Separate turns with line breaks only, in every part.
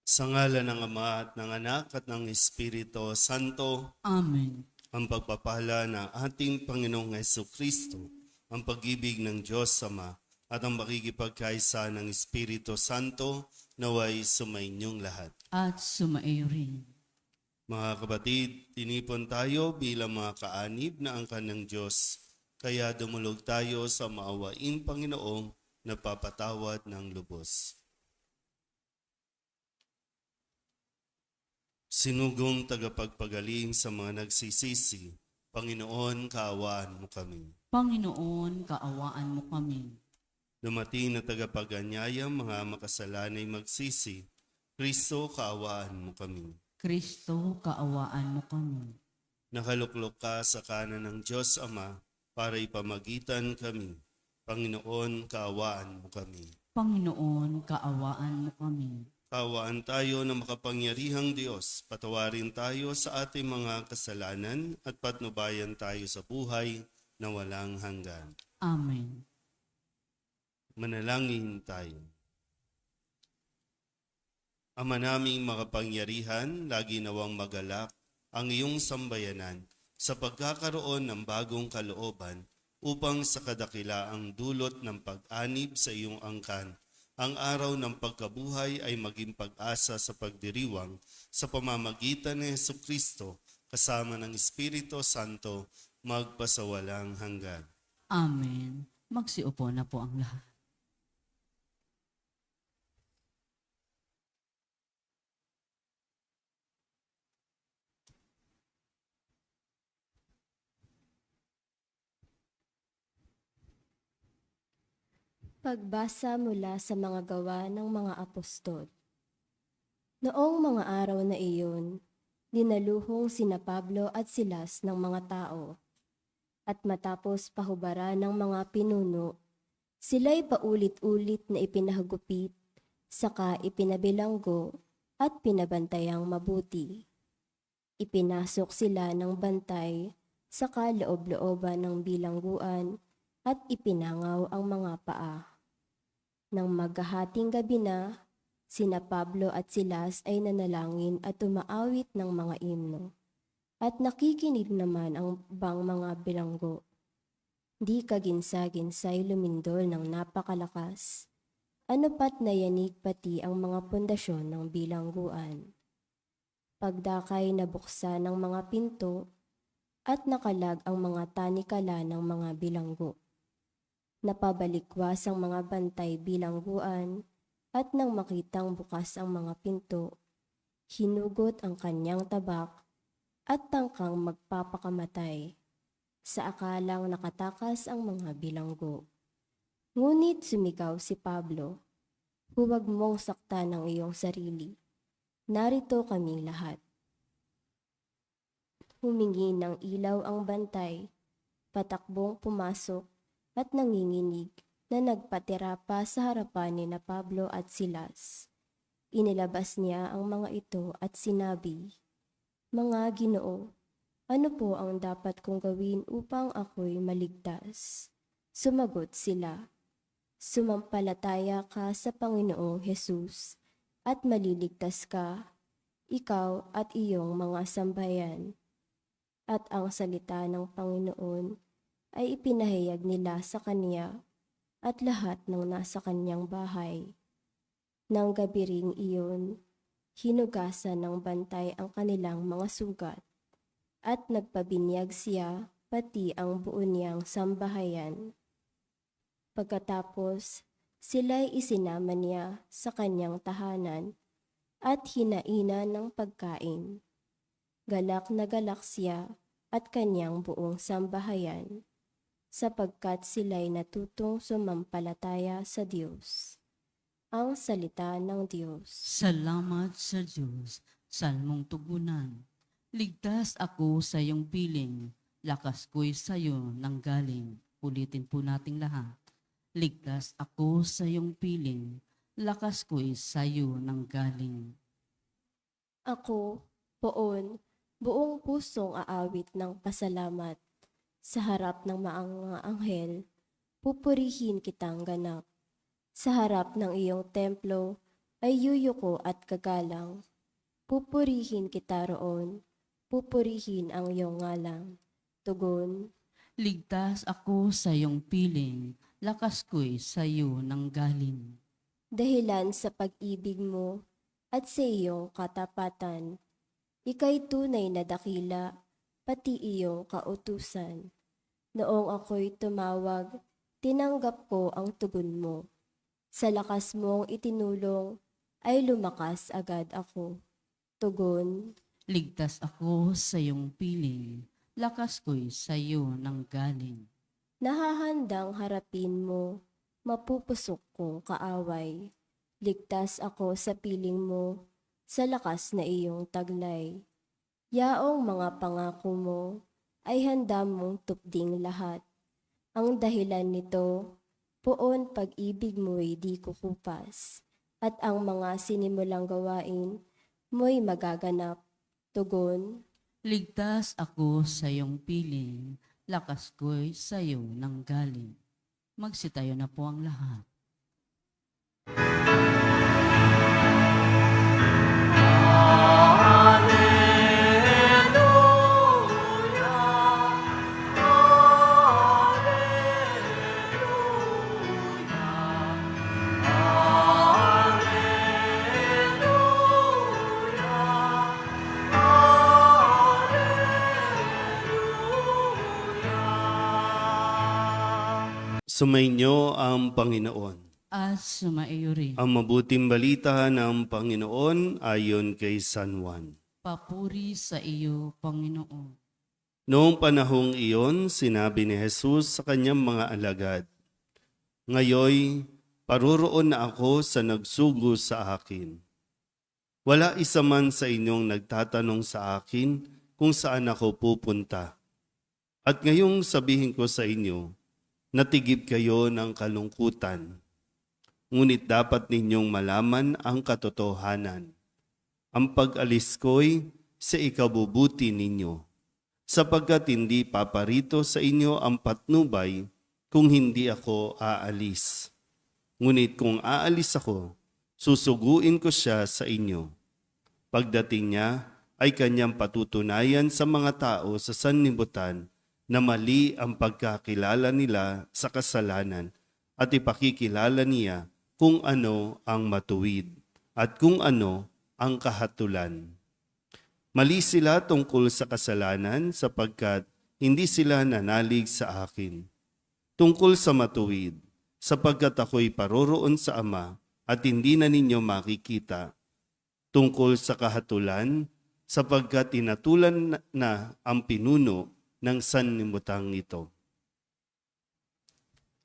Sa ngalan ng Ama at ng Anak at ng Espiritu Santo,
Amen.
ang pagpapala ng ating Panginoong Kristo, ang pag-ibig ng Diyos Ama, at ang makikipagkaisa ng Espiritu Santo naway sumainyong lahat.
At sumaiyo rin.
Mga kapatid, tinipon tayo bilang mga kaanib na angkan ng Diyos, kaya dumulog tayo sa maawaing Panginoong nagpapatawad ng lubos. Sinugong tagapagpagaling sa mga nagsisisi, Panginoon, kaawaan mo kami.
Panginoon, kaawaan mo kami.
Dumating na tagapag-anyaya, mga makasalanay magsisi, Kristo, kaawaan mo kami.
Kristo, kaawaan mo kami.
Nakaluklok ka sa kanan ng Diyos Ama para ipamagitan kami. Panginoon, kaawaan mo kami.
Panginoon, kaawaan mo kami.
Kaawaan tayo na makapangyarihang Diyos, patawarin tayo sa ating mga kasalanan at patnubayan tayo sa buhay na walang hanggan.
Amen.
Manalangin tayo. Ama naming makapangyarihan, lagi nawang magalak ang iyong sambayanan sa pagkakaroon ng bagong kalooban upang sa kadakilaang dulot ng pag-anib sa iyong angkan, ang araw ng pagkabuhay ay maging pag-asa sa pagdiriwang sa pamamagitan ni Jesucristo kasama ng Espiritu Santo magpasawalang hanggan.
Amen. Magsiupo na po ang lahat.
Pagbasa mula sa mga gawa ng mga apostol. Noong mga araw na iyon, dinaluhong sina Pablo at Silas ng mga tao. At matapos pahubaran ng mga pinuno, sila'y paulit-ulit na ipinahagupit, saka ipinabilanggo at pinabantayang mabuti. Ipinasok sila ng bantay, saka loob-looban ng bilangguan, at ipinangaw ang mga paa. Nang maghahating gabi na, sina Pablo at Silas ay nanalangin at tumaawit ng mga imno. At nakikinig naman ang bang mga bilanggo. Di kaginsa-ginsay lumindol ng napakalakas. Ano pat nayanig pati ang mga pundasyon ng bilangguan. Pagdakay nabuksan ng mga pinto at nakalag ang mga tanikala ng mga bilanggo. Napabalikwas ang mga bantay bilangguan at nang makitang bukas ang mga pinto, hinugot ang kanyang tabak at tangkang magpapakamatay sa akalang nakatakas ang mga bilanggo. Ngunit sumigaw si Pablo, "Huwag mong saktan ang iyong sarili. Narito kaming lahat." Humingi ng ilaw ang bantay, patakbong pumasok at nanginginig na nagpatira pa sa harapan ni na Pablo at Silas. Inilabas niya ang mga ito at sinabi, "Mga Ginoo, ano po ang dapat kong gawin upang ako'y maligtas?" Sumagot sila, "Sumampalataya ka sa Panginoong Hesus at maliligtas ka, ikaw at iyong mga sambayan." At ang salita ng Panginoon ay ipinahayag nila sa kanya at lahat ng nasa kanyang bahay. Nang gabi ring iyon, hinugasan ng bantay ang kanilang mga sugat at nagpabinyag siya pati ang buo niyang sambahayan. Pagkatapos, sila'y isinama niya sa kanyang tahanan at hinainan ng pagkain. Galak na galak siya at kanyang buong sambahayan, sapagkat sila'y natutong sumampalataya sa Diyos. Ang salita ng Diyos.
Salamat sa Diyos, salmong tugunan. Ligtas ako sa iyong piling, lakas ko'y sa iyo nanggaling. Ulitin po nating lahat. Ligtas ako sa iyong piling, lakas ko'y sa iyo nanggaling.
Ako, poon, buong pusong aawit ng pasalamat. Sa harap ng mga anghel, pupurihin kitang ganap. Sa harap ng iyong templo, ay yuyuko at gagalang. Pupurihin kita roon, pupurihin ang iyong ngalang. Tugon,
Ligtas ako sa iyong piling, lakas ko'y sa iyo nang galing.
dahilan sa pag-ibig mo at sa iyong katapatan. Ika'y tunay na dakila, pati iyong kautusan. Noong ako'y tumawag, tinanggap ko ang tugon mo. Sa lakas mong itinulong, ay lumakas agad ako. Tugon,
Ligtas ako sa iyong piling, lakas ko'y sa iyo nang galing.
nahahandang harapin mo, mapupusok kong kaaway. Ligtas ako sa piling mo, sa lakas na iyong taglay. Yaong mga pangako mo, ay handa mong tupding lahat. Ang dahilan nito, poon pag-ibig mo'y di kukupas, at ang mga sinimulang gawain mo'y magaganap. Tugon,
Ligtas ako sa iyong piling, lakas ko'y sa iyo nang galing. Magsitayo na po ang lahat.
Sumainyo ang Panginoon.
At sumaiyo rin.
Ang mabuting balita ng Panginoon ayon kay San Juan.
Papuri sa iyo, Panginoon.
Noong panahong iyon, sinabi ni Jesus sa kanyang mga alagad, Ngayoy, paroroon na ako sa nagsugo sa akin. Wala isa man sa inyong nagtatanong sa akin kung saan ako pupunta. At ngayong sabihin ko sa inyo, natigib kayo ng kalungkutan. Ngunit dapat ninyong malaman ang katotohanan. Ang pag-alis ko'y sa ikabubuti ninyo, sapagkat hindi paparito sa inyo ang patnubay kung hindi ako aalis. Ngunit kung aalis ako, susuguin ko siya sa inyo. Pagdating niya ay kanyang patutunayan sa mga tao sa sanlibutan na mali ang pagkakilala nila sa kasalanan at ipakikilala niya kung ano ang matuwid at kung ano ang kahatulan. Mali sila tungkol sa kasalanan sapagkat hindi sila nanalig sa akin. Tungkol sa matuwid, sapagkat ako'y paroroon sa Ama at hindi na ninyo makikita. Tungkol sa kahatulan, sapagkat tinatulan na ang pinuno ng sanlibutan ito.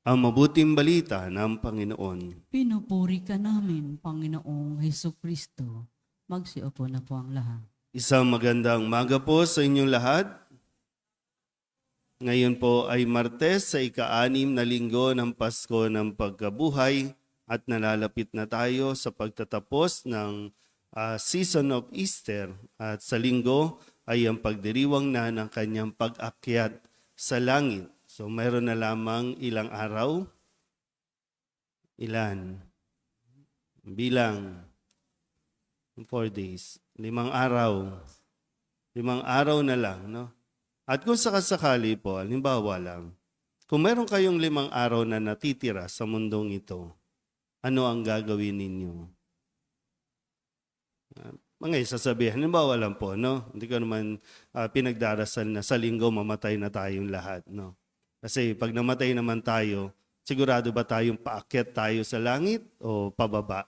Ang mabuting balita ng Panginoon.
Pinupuri ka namin, Panginoong Hesukristo. Magsiupo na po ang lahat.
Isang magandang umaga po sa inyong lahat. Ngayon po ay Martes sa ika-6 na linggo ng Pasko ng Pagkabuhay at nalalapit na tayo sa pagtatapos ng season of Easter at sa linggo ay ang pagdiriwang na ng kanyang pag-akyat sa langit. So mayroon na lamang ilang araw. Ilan? Bilang 4 days. 5 araw. 5 araw na lang, no? At kung sakasakali po, halimbawa lang, kung meron kayong 5 araw na natitira sa mundong ito, ano ang gagawin ninyo? Mga sasabihin, halimbawa lang po, no? Hindi ko naman pinagdarasal na sa linggo mamatay na tayong lahat, no? Kasi pag namatay naman tayo, sigurado ba tayong paakyat tayo sa langit o pababa?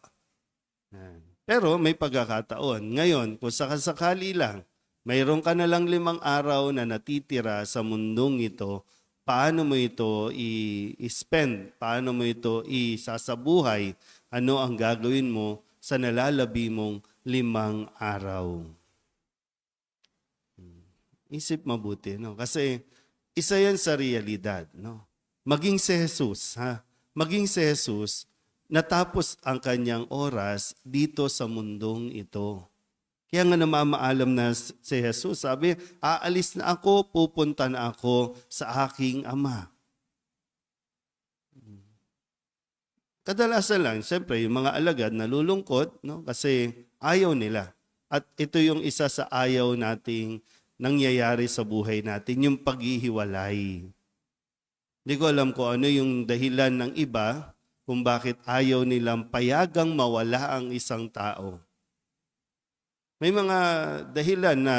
Yan. Pero may pagkakataon. Ngayon, kung sakasakali lang, mayroon ka na lang 5 araw na natitira sa mundong ito, paano mo ito i-spend? Paano mo ito isasabuhay? Ano ang gagawin mo sa nalalabi mong 5 araw? Isip mabuti, no? Kasi isa yan sa realidad, no? Maging si Jesus, ha? Maging si Jesus, natapos ang kanyang oras dito sa mundong ito. Kaya nga namamaalam na si Jesus, sabi, aalis na ako, pupunta na ako sa aking Ama. kadalasan lang, siyempre, yung mga alagad nalulungkot, no? Kasi ayaw nila. At ito yung isa sa ayaw nating nangyayari sa buhay natin, yung paghihiwalay. Hindi ko alam kung ano yung dahilan ng iba kung bakit ayaw nilang payagang mawala ang isang tao. May mga dahilan na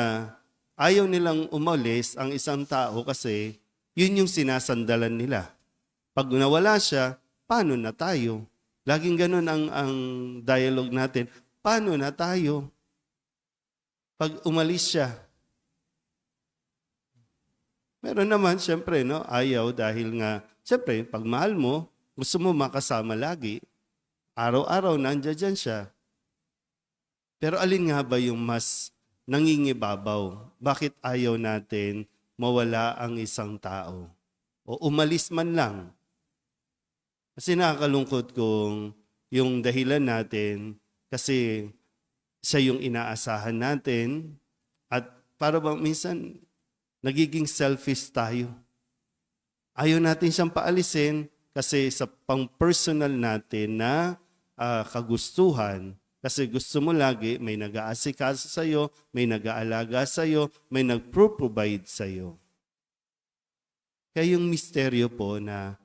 ayaw nilang umalis ang isang tao kasi yun yung sinasandalan nila. Pag nawala siya, paano na tayo? Laging ganun ang dialogue natin. Paano na tayo? Pag umalis siya. Meron naman, siyempre, no, ayaw dahil nga, siyempre, pag mahal mo, gusto mo makasama lagi. Araw-araw, nandiyan siya. Pero alin nga ba yung mas nangingibabaw? Bakit ayaw natin mawala ang isang tao? O umalis man lang? Kasi nakakalungkot kung yung dahilan natin, kasi siya yung inaasahan natin, at para bang minsan, nagiging selfish tayo. Ayaw natin siyang paalisin kasi sa pang-personal natin na kagustuhan, kasi gusto mo lagi may nag-aasikaso sa'yo, may nag-aalaga sa'yo, may nag-provide sa'yo. Kaya yung misteryo po na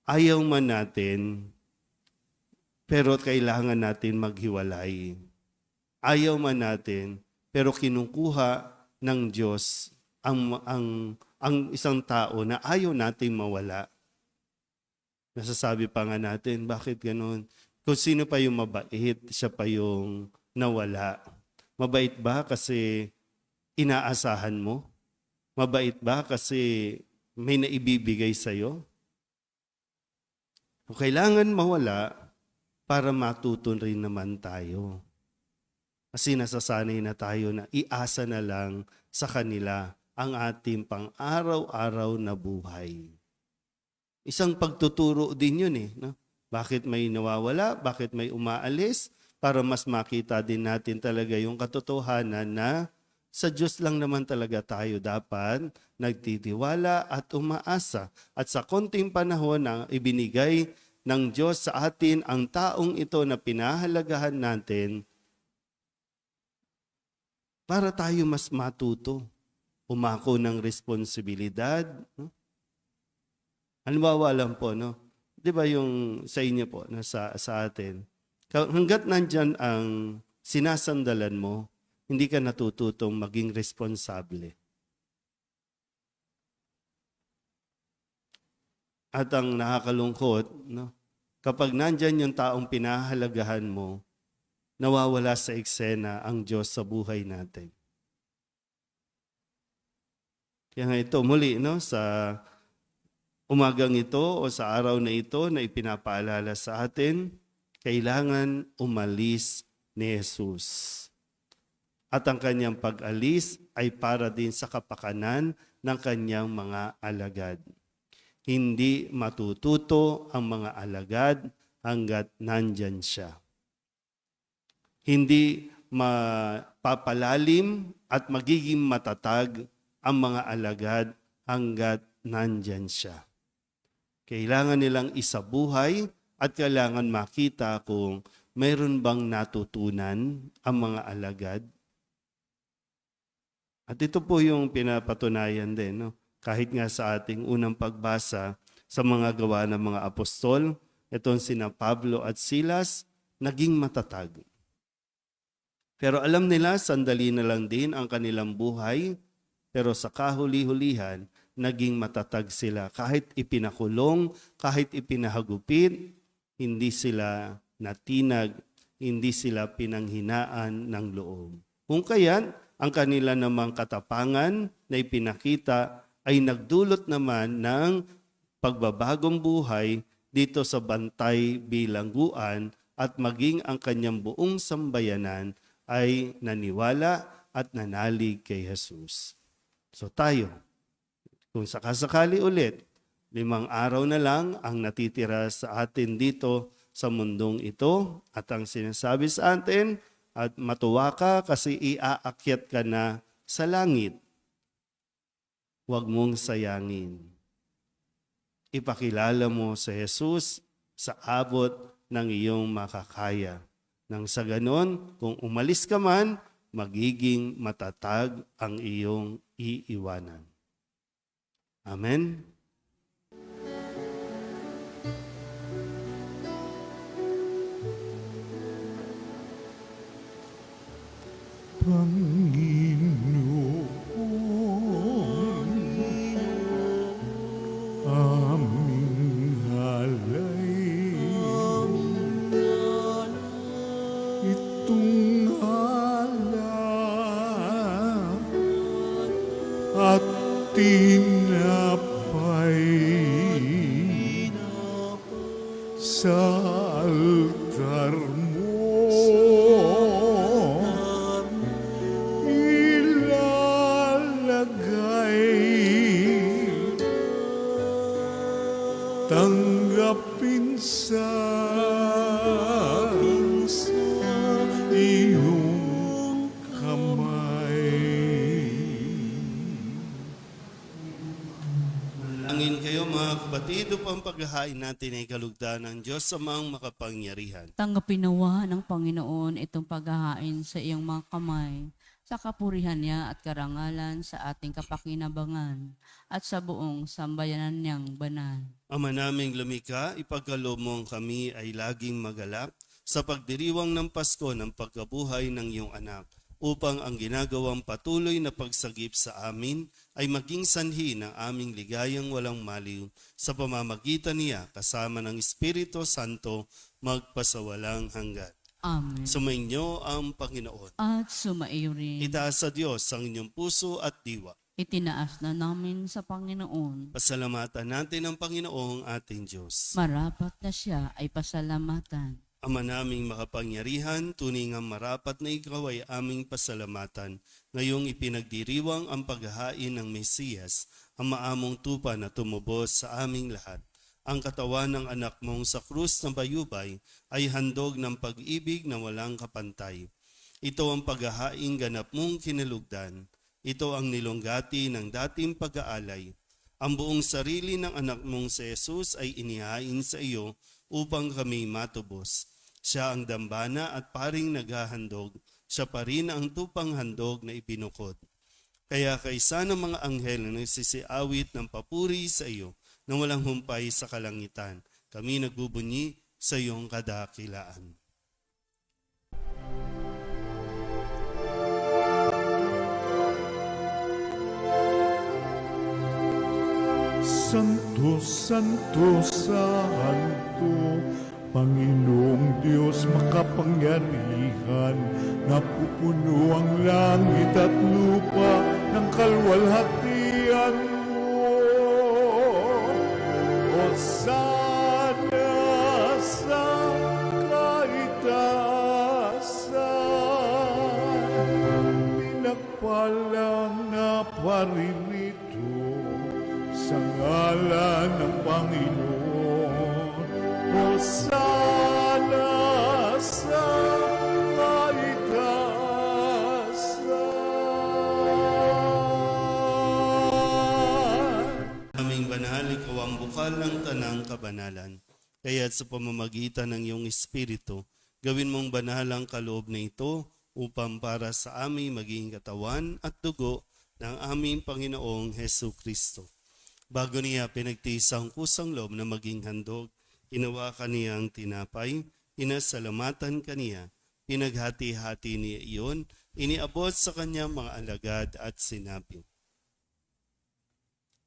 ayaw man natin, pero kailangan natin maghiwalay. Ayaw man natin, pero kinukuha ng Diyos ang isang tao na ayaw nating mawala. Nasasabi pa nga natin, bakit ganun? Kung sino pa yung mabait, siya pa yung nawala. Mabait ba kasi inaasahan mo? Mabait ba kasi may naibibigay sa'yo? Kung kailangan mawala, para matuto rin naman tayo. Kasi nasasanay na tayo na iasa na lang sa kanila ang ating pang-araw-araw na buhay. Isang pagtuturo din yun no? Bakit may nawawala? Bakit may umaalis? Para mas makita din natin talaga yung katotohanan na sa Diyos lang naman talaga tayo dapat nagtitiwala at umaasa. At sa konting panahon na ibinigay ng Diyos sa atin ang taong ito na pinahalagahan natin, para tayo mas matuto, umako ng responsibilidad. No? Halimbawa lang po, no? Di ba yung sa inyo po, no? sa atin, hanggat nandyan ang sinasandalan mo, hindi ka natututong maging responsable. At ang nakakalungkot, no? Kapag nandyan yung taong pinahalagahan mo, nawawala sa eksena ang Diyos sa buhay natin. Kaya nga ito muli, no, sa umagang ito o sa araw na ito na ipinapaalala sa atin, kailangan umalis ni Jesus. At ang kanyang pag-alis ay para din sa kapakanan ng kanyang mga alagad. Hindi matututo ang mga alagad hanggat nandyan siya. Hindi mapapalalim at magiging matatag ang mga alagad hanggat nandyan siya. Kailangan nilang isabuhay at kailangan makita kung mayroon bang natutunan ang mga alagad. At ito po yung pinapatunayan din, no? Kahit nga sa ating unang pagbasa sa mga gawa ng mga apostol, itong sina Pablo at Silas, naging matatag. Pero alam nila, sandali na lang din ang kanilang buhay, pero sa kahuli-hulihan, naging matatag sila. Kahit ipinakulong, kahit ipinahagupit, hindi sila natinag, hindi sila pinanghinaan ng loob. Kung kaya't, ang kanila namang katapangan na ipinakita ay nagdulot naman ng pagbabagong buhay dito sa Bantay Bilangguan at maging ang kanyang buong sambayanan ay naniwala at nanalig kay Jesus. So tayo, kung sakasakali ulit, 5 araw na lang ang natitira sa atin dito sa mundong ito at ang sinasabi sa atin, at matuwa ka kasi iaakyat ka na sa langit. Huwag mong sayangin. Ipakilala mo sa Jesus sa abot ng iyong makakaya. Nang sa ganon, kung umalis ka man, magiging matatag ang iyong iiwanan. Amen.
Panginoon, aming alay, itong alak at tinapay sa altar mo. Tanggapin sa iyong kamay.
Angin kayo mga kapatid upang paghahain natin ay kalugdan ng Diyos Amang makapangyarihan.
Tanggapin nawa ng Panginoon itong paghahain sa iyong mga kamay, sa kapurihan niya at karangalan sa ating kapakinabangan at sa buong sambayanan niyang banal.
Ama naming lumikha, ipagkaloob mong kami ay laging magalak sa pagdiriwang ng Pasko ng pagkabuhay ng iyong anak, upang ang ginagawang patuloy na pagsagip sa amin ay maging sanhi ng aming ligayang walang maliw sa pamamagitan niya kasama ng Espiritu Santo magpasawalang hanggan.
Amen.
Sumainyo ang Panginoon.
At sumaiyo rin.
Itaas sa Diyos ang inyong puso at diwa.
Itinaas na namin sa Panginoon.
Pasalamatan natin ang Panginoong ating Diyos.
Marapat na siya ay pasalamatan.
Ama naming makapangyarihan, tunay nga marapat na ikaw ay aming pasalamatan. Ngayong ipinagdiriwang ang paghahain ng Mesiyas, ang maamong tupa na tumubos sa aming lahat. Ang katawan ng anak mong sa krus ng bayubay ay handog ng pag-ibig na walang kapantay. Ito ang paghahaing ganap mong kinalugdan. Ito ang nilunggati ng dating pag-aalay. Ang buong sarili ng anak mong si Jesus ay inihain sa iyo upang kami matubos. Siya ang dambana at paring naghahandog. Siya pa rin ang tupang handog na ibinukod. Kaya kaysa ng mga anghel na nagsisiawit ng papuri sa iyo, na walang humpay sa kalangitan, kami nagbubunyi sa iyong kadakilaan.
Santo, Santo, Santo, Panginoong Diyos makapangyarihan, napupuno ang langit at lupa ng kalwalhatian mo. Hosana sa kaitaasan, pinagpalang na paririto sa ngalan ng Panginoon. Hosana sa kaitaasan.
Aming banal, ikaw ang bukal ng tanang kabanalan. Kaya't sa pamamagitan ng iyong Espiritu, gawin mong banal ang kaloob na ito upang para sa aming maging katawan at dugo ng aming Panginoong Hesu Kristo. Bago niya pinagtiis ang kusang loob na maging handog, hinawakan niya ang tinapay, inasalamatan kaniya, pinaghati-hati niya iyon, iniabot sa kanyang mga alagad at sinabi,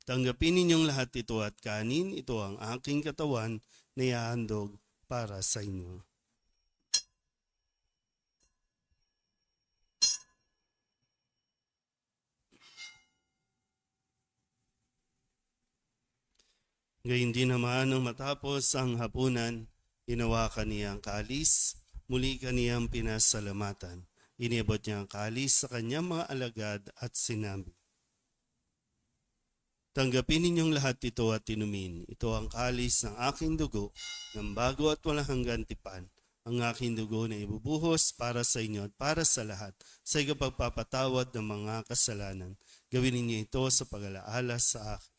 tanggapin ninyong lahat ito at kanin, ito ang aking katawan na ihahandog para sa inyo. Gayun din naman nang matapos ang hapunan, hinawakan niya ang kalis, muli kaniyang pinasalamatan. Iniabot niya ang kalis sa kanyang mga alagad at sinabi, tanggapin ninyong lahat ito at inumin. Ito ang kalis ng aking dugo, ng bago at walang hanggan tipan. Ang aking dugo na ibubuhos para sa inyo at para sa lahat, sa ikapagpapatawad ng mga kasalanan. Gawin ninyo ito sa pag-alaala sa akin.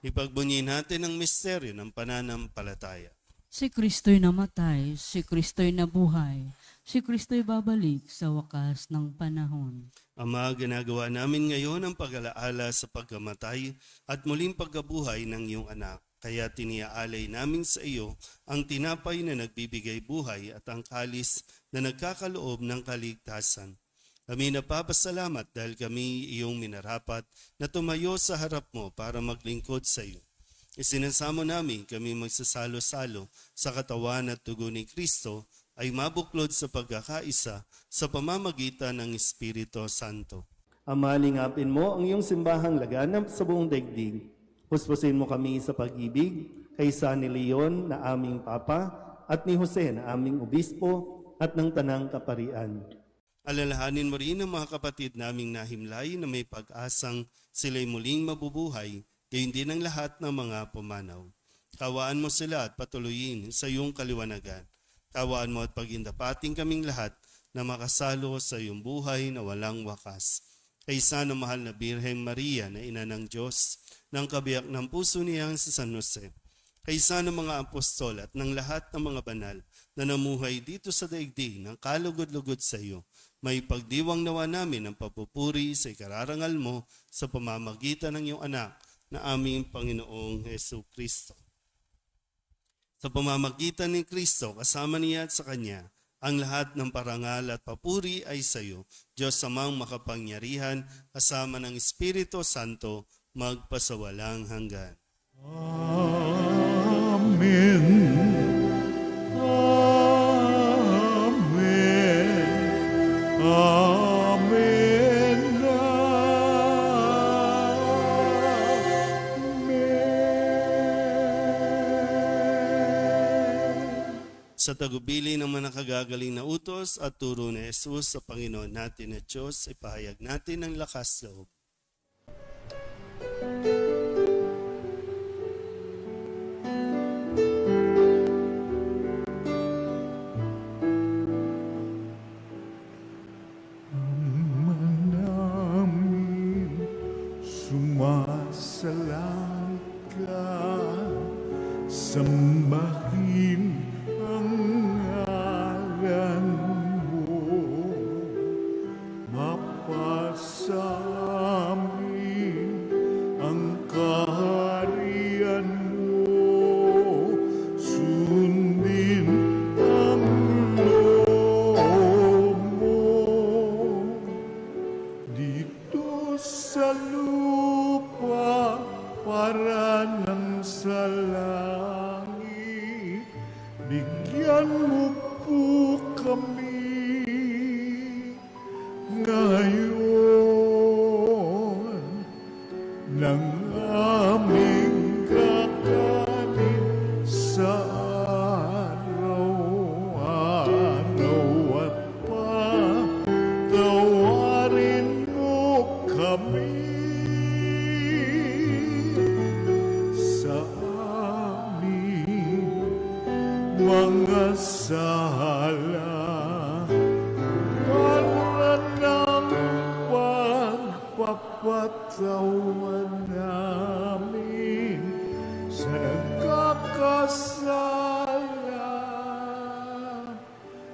Ipagbunyi natin ang misteryo ng pananampalataya.
Si Kristo'y namatay, si Kristo'y nabuhay, si Kristo'y babalik sa wakas ng panahon.
Ama, ginagawa namin ngayon ang pag-alaala sa pagkamatay at muling pagkabuhay ng iyong anak. Kaya tiniaalay namin sa iyo ang tinapay na nagbibigay buhay at ang kalis na nagkakaloob ng kaligtasan. Kami napapasalamat dahil kami iyong minarapat na tumayo sa harap mo para maglingkod sa iyo. Isinasamo namin kami magsasalo-salo sa katawan at dugo ni Kristo ay mabuklod sa pagkakaisa sa pamamagitan ng Espiritu Santo. Ama, lingapin mo ang iyong simbahang laganap sa buong daigdig. Puspusin mo kami sa pag-ibig kay San Leon na aming Papa at ni Jose na aming Obispo at ng Tanang Kaparian. Alalahanin mo rin ang mga kapatid naming nahimlay na may pag-asang sila'y muling mabubuhay, gayon din ang lahat ng mga pumanaw. Kawaan mo sila at patuloyin sa iyong kaliwanagan. Kawaan mo at pagindapating kaming lahat na makasalo sa iyong buhay na walang wakas. Kaysa ng mahal na Birheng Maria na ina ng Diyos, ng kabiyak ng puso niyang si San Jose. Kaysa ng mga apostol at ng lahat ng mga banal na namuhay dito sa daigdig ng kalugod-lugod sa iyo, may pagdiwang nawa namin ang papupuri sa ikararangal mo sa pamamagitan ng iyong anak na aming Panginoong Hesu Kristo. Sa pamamagitan ni Kristo, kasama niya at sa Kanya, ang lahat ng parangal at papuri ay sa iyo, Diyos amang makapangyarihan, kasama ng Espiritu Santo, magpasawalang hanggan.
Amen. Amen. Amen. Amen.
Sa tagubili ng mga nakagagaling na utos at turo ni Jesus sa Panginoon natin at Diyos, ipahayag natin ang lakas loob.
Namin sumasalang ka, sambahin ang ngalan mo, mapasamin ang kaharian mo, sundin ang loob mo. Dito sa lupa para nang sa langit, bigyan mo po kami ngayon ng aming kakanin sa araw-araw at patawarin mo kami sa aming mga sala para ng pagpapatawan namin sa nagkakasala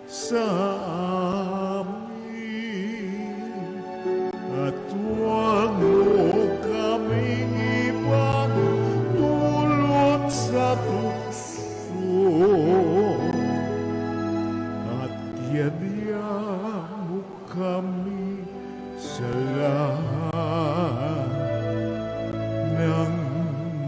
sa amin. At huwag mo kaming ibang dulot sa tukso, at yadya mo kami sa lahat ng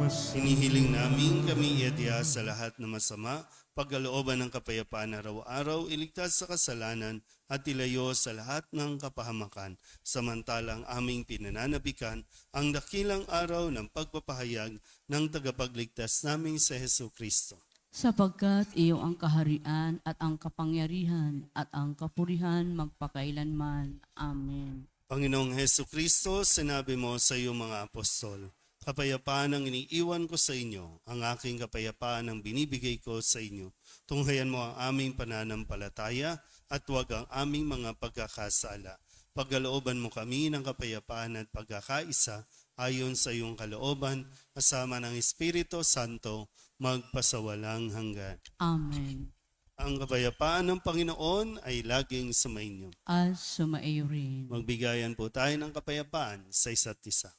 masama.
Hinihiling namin kami iadya sa lahat ng masama, pagkalooban ng kapayapaan araw-araw, iligtas sa kasalanan at ilayo sa lahat ng kapahamakan, samantalang aming pinananabikan ang dakilang araw ng pagpapahayag ng tagapagligtas naming sa Hesu Kristo.
Sapagkat iyo ang kaharian at ang kapangyarihan at ang kapurihan magpakailanman. Amen.
Panginoong Hesu Kristo, sinabi mo sa iyong mga apostol, kapayapaan ang iniiwan ko sa inyo, ang aking kapayapaan ang binibigay ko sa inyo. Tunghayan mo ang aming pananampalataya at huwag ang aming mga pagkakasala. Pagkalooban mo kami ng kapayapaan at pagkakaisa ayon sa iyong kalooban, kasama ng Espiritu Santo, magpasawalang hanggan.
Amen.
Ang kapayapaan ng Panginoon ay laging sumainyo.
At sumaiyo rin.
Magbigayan po tayo ng kapayapaan sa isa't isa.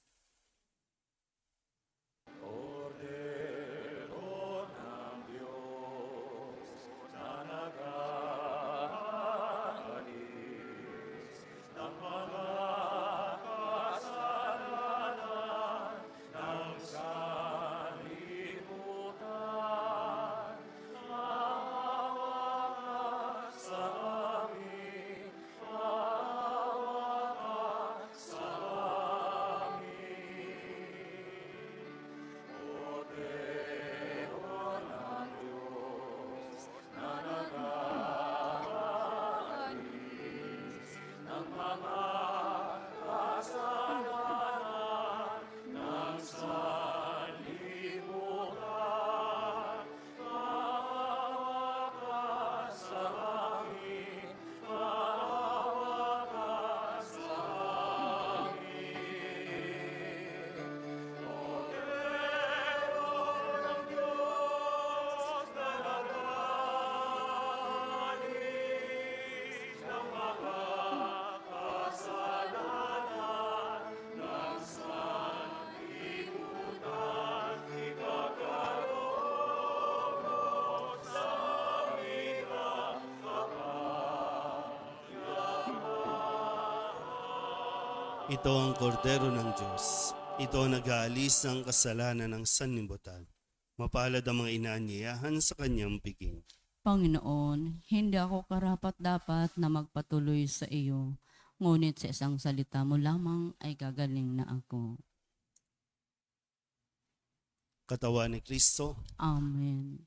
Ito ang kordero ng Diyos. Ito ang nag-aalis ng kasalanan ng sanlibutan. Mapalad ang mga inaanyayahan sa kanyang piging.
Panginoon, hindi ako karapat-dapat na magpatuloy sa iyo, ngunit sa isang salita mo lamang ay gagaling na ako.
Katawan ni Kristo,
Amen.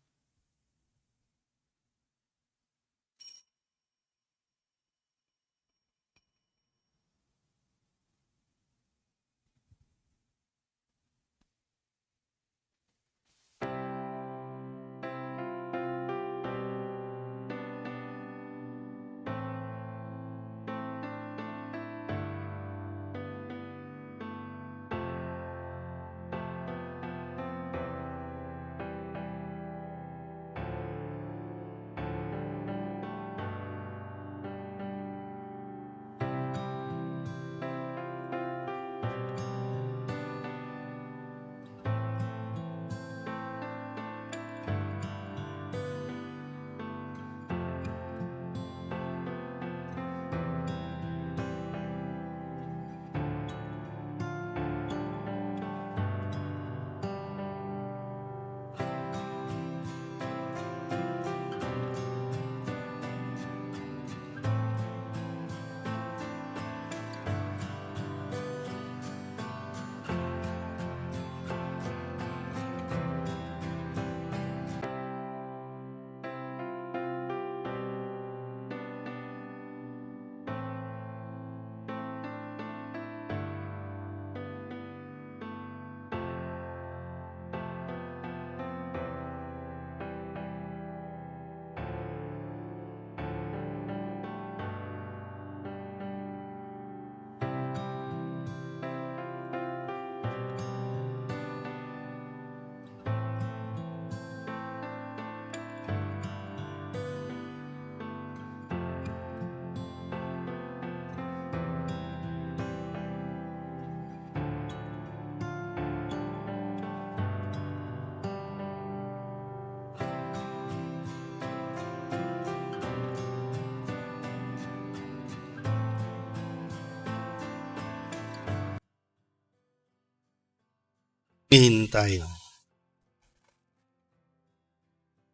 Pingin tayo.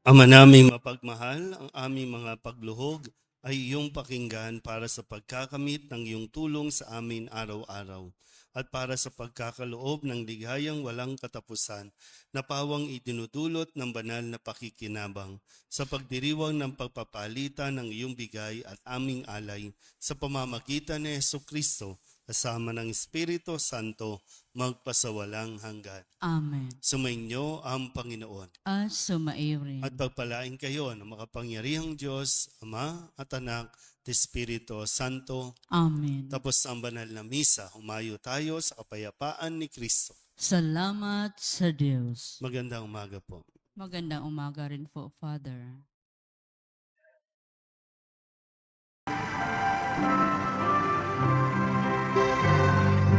Ama naming mapagmahal, ang aming mga pagluhog ay iyong pakinggan para sa pagkakamit ng iyong tulong sa amin araw-araw at para sa pagkakaloob ng ligayang walang katapusan na pawang itinutulot ng banal na pakikinabang sa pagdiriwang ng pagpapalitan ng iyong bigay at aming alay sa pamamagitan ni Jesucristo kasama ng Espiritu Santo, magpasawalang hanggan.
Amen.
Sumainyo ang Panginoon.
At sumairin.
At pagpalain kayo ng makapangyarihang Diyos, Ama at Anak, at Espiritu Santo.
Amen.
Tapos ang banal na misa, humayo tayo sa kapayapaan ni Kristo.
Salamat sa Diyos.
Magandang umaga po.
Magandang umaga rin po, Father.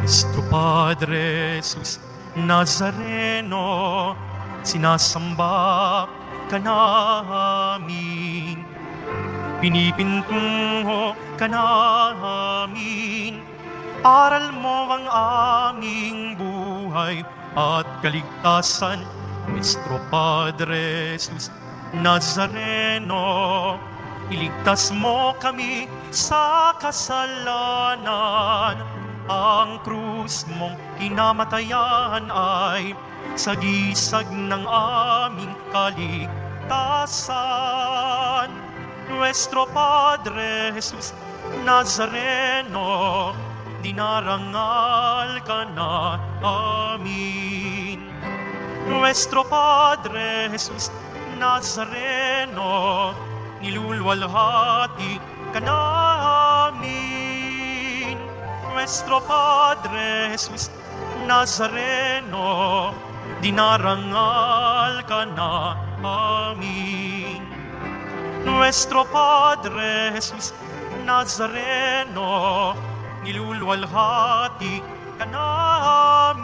Nuestro Padre Jesus Nazareno, sinasamba ka namin, pinipintungo ka namin, aral mo ang aming buhay at kaligtasan. Nuestro Padre Jesus Nazareno, iligtas mo kami sa kasalanan. Ang krus mong kinamatayan ay sagisag ng aming kaligtasan. Nuestro Padre Jesus Nazareno, dinarangal ka na amin. Nuestro Padre Jesus Nazareno, nilulwalhati ka namin. Nuestro Padre Jesus Nazareno, dinarangal ka na amin. Nuestro Padre Jesus Nazareno, nilulwalhati ka namin.